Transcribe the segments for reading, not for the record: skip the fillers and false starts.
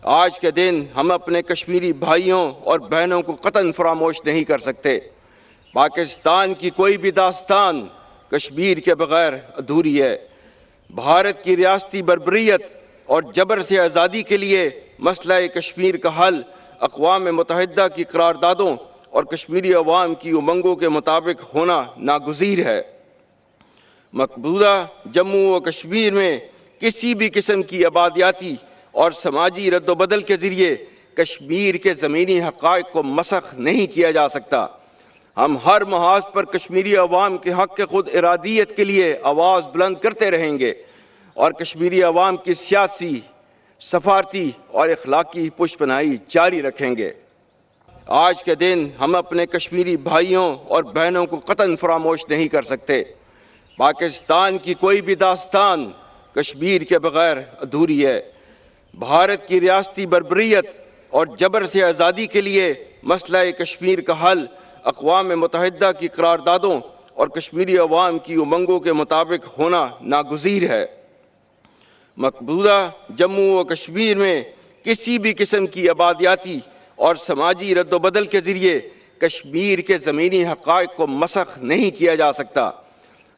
آج کے دن ہم اپنے کشمیری بھائیوں اور بہنوں کو قطعاً فراموش نہیں کر سکتے۔ پاکستان کی کوئی بھی داستان کشمیر کے بغیر ادھوری ہے۔ بھارت کی ریاستی بربریت اور جبر سے آزادی کے لیے مسئلہ کشمیر کا حل اقوام متحدہ کی قراردادوں اور کشمیری عوام کی امنگوں کے مطابق ہونا ناگزیر ہے۔ مقبوضہ جموں و کشمیر میں کسی بھی قسم کی آبادیاتی اور سماجی رد و بدل کے ذریعے کشمیر کے زمینی حقائق کو مسخ نہیں کیا جا سکتا۔ ہم ہر محاذ پر کشمیری عوام کے حق خود ارادیت کے لیے آواز بلند کرتے رہیں گے اور کشمیری عوام کی سیاسی، سفارتی اور اخلاقی پشپناہی جاری رکھیں گے۔ آج کے دن ہم اپنے کشمیری بھائیوں اور بہنوں کو قطعاً فراموش نہیں کر سکتے۔ پاکستان کی کوئی بھی داستان کشمیر کے بغیر ادھوری ہے۔ بھارت کی ریاستی بربریت اور جبر سے آزادی کے لیے مسئلہ کشمیر کا حل اقوام متحدہ کی قراردادوں اور کشمیری عوام کی امنگوں کے مطابق ہونا ناگزیر ہے۔ مقبوضہ جموں و کشمیر میں کسی بھی قسم کی آبادیاتی اور سماجی رد و بدل کے ذریعے کشمیر کے زمینی حقائق کو مسخ نہیں کیا جا سکتا۔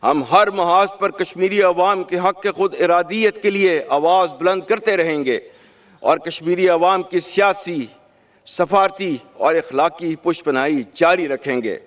ہم ہر محاذ پر کشمیری عوام کے حق خود ارادیت کے لیے آواز بلند کرتے رہیں گے اور کشمیری عوام کی سیاسی، سفارتی اور اخلاقی پشپناہی جاری رکھیں گے۔